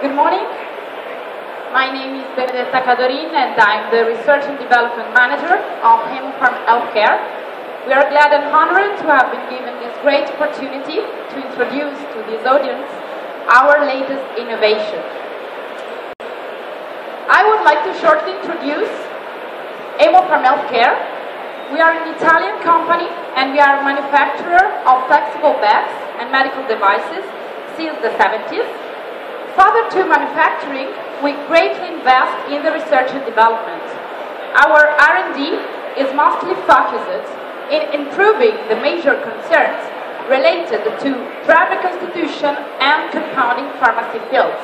Good morning. My name is Benedetta Cadorin and I'm the Research and Development Manager of Haemopharm Healthcare. We are glad and honored to have been given this great opportunity to introduce to this audience our latest innovation. I would like to shortly introduce Haemopharm Healthcare. We are an Italian company and we are a manufacturer of flexible bags and medical devices since the 70s. Further to manufacturing, we greatly invest in the research and development. Our R&D is mostly focused in improving the major concerns related to drug reconstitution and compounding pharmacy fields.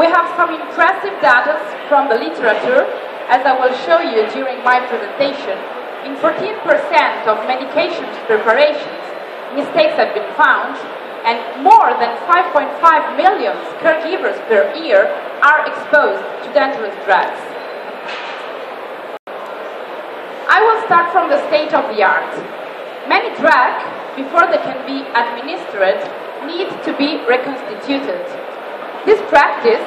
We have some impressive data from the literature, as I will show you during my presentation. In 14% of medications preparations, mistakes have been found, and more than 5.5 million caregivers per year are exposed to dangerous drugs. I will start from the state of the art. Many drugs, before they can be administered, need to be reconstituted. This practice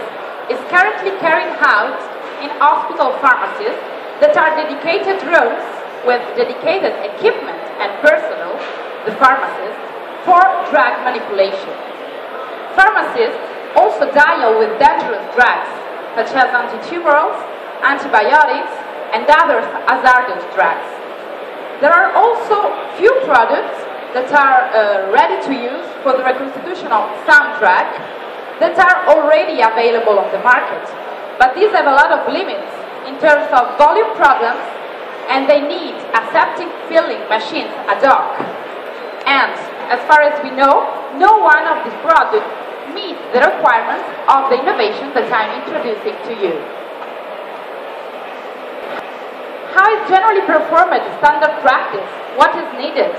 is currently carried out in hospital pharmacies that are dedicated rooms with dedicated equipment and personnel, the pharmacists, for drug manipulation. Pharmacists also deal with dangerous drugs such as antitumorals, antibiotics, and other hazardous drugs. There are also few products that are ready to use for the reconstitution of some drugs that are already available on the market. But these have a lot of limits in terms of volume problems, and they need aseptic filling machines ad hoc. And as far as we know, no one of these products meets the requirements of the innovation that I'm introducing to you. How is generally performed standard practice? What is needed?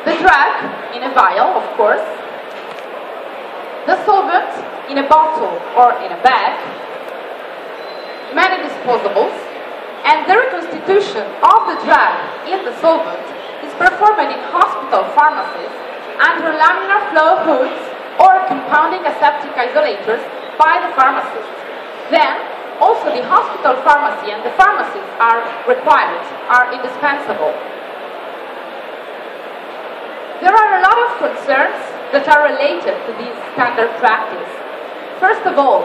The drug in a vial, of course, the solvent in a bottle or in a bag, many disposables, and the reconstitution of the drug in the solvent is performed in hospital pharmacies under laminar flow hoods or compounding aseptic isolators by the pharmacist. Then, also the hospital pharmacy and the pharmacists are required, are indispensable. There are a lot of concerns that are related to this standard practice. First of all,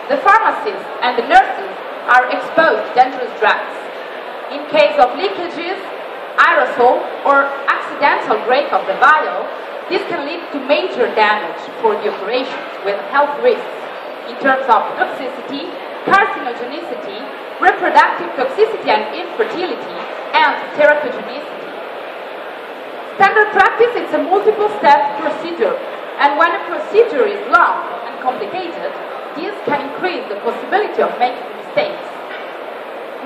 the pharmacists and the nurses are exposed to dangerous drugs. In case of leakages, aerosol, or accidental break of the vial, this can lead to major damage for the operations with health risks in terms of toxicity, carcinogenicity, reproductive toxicity and infertility, and teratogenicity. Standard practice is a multiple-step procedure, and when a procedure is long and complicated, this can increase the possibility of making mistakes.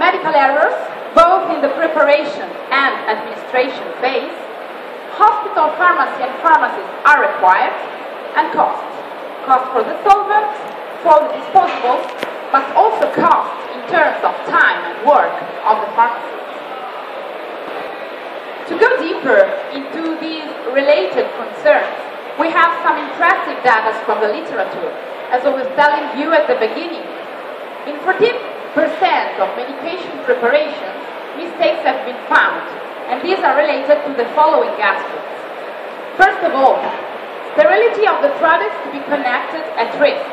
Medical errors, both in the preparation and administration phase, hospital pharmacy and pharmacies are required, and cost. Cost for the solvent, for the disposables, but also cost in terms of time and work of the pharmacist. To go deeper into these related concerns, we have some impressive data from the literature, as I was telling you at the beginning. In 14% of medication preparations, mistakes have been found, and these are related to the following aspects. First of all, sterility of the products to be connected at risk.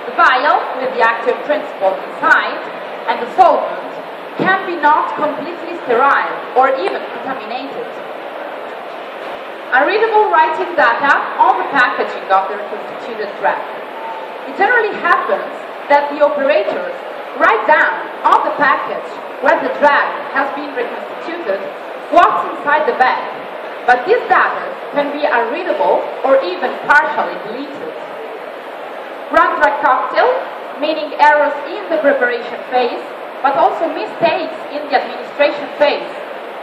The vial with the active principle inside and the solvent can be not completely sterile or even contaminated. Unreadable writing data on the packaging of the reconstituted drug. It generally happens that the operators write down on the package where the drug has been reconstituted what's inside the bag, but this data can be unreadable or even partially deleted. Wrong drug cocktail, meaning errors in the preparation phase, but also mistakes in the administration phase.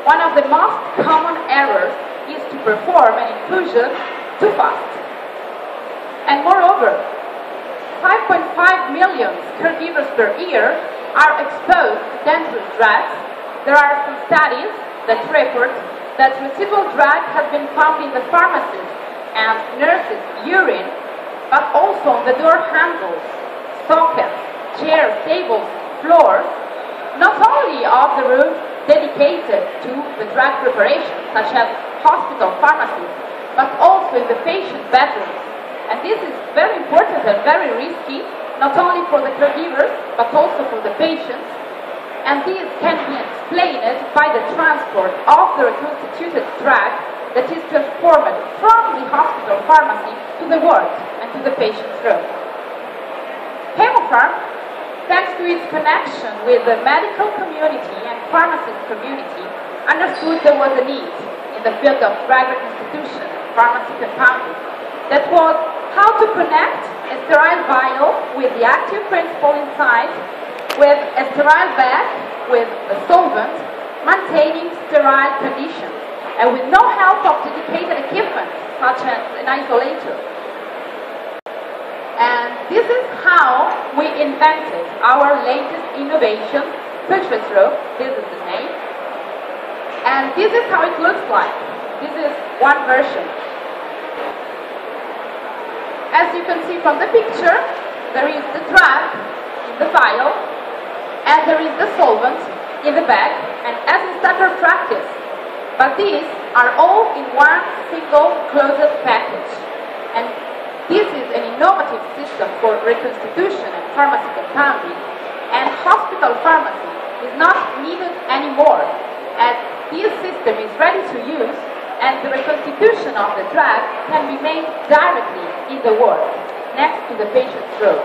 One of the most common errors is to perform an infusion too fast. And moreover, 5.5 million caregivers per year are exposed to dangerous drugs. There are some studies that report that residual drug has been found in the pharmacists and nurses' urine but also on the door handles, sockets, chairs, tables, floors, not only of the rooms dedicated to the drug preparation, such as hospital pharmacies, but also in the patient bedrooms. And this is very important and very risky, not only for the caregivers, but also for the patients. And this can be explained by the transport of the reconstituted drug that is transformed from the hospital pharmacy to the ward and to the patient's room. Haemopharm, thanks to its connection with the medical community and pharmacist community, understood there was a need in the field of drug reconstitution and pharmacy compounding. That was how to connect a sterile vial with the active principle inside with a sterile bag with a solvent maintaining sterile conditions and with no help of dedicated equipment such as an isolator. And this is how we invented our latest innovation, FillChoice Room. This is the name. And this is how it looks like. This is one version. As you can see from the picture, there is the drug in the vial, and there is the solvent in the bag, and as in standard practice. But these are all in one single closed package. And this is an innovative system for reconstitution and pharmacy compounding, and hospital pharmacy is not needed anymore, as this system is ready to use, and the reconstitution of the drug can be made directly in the ward, next to the patient's room.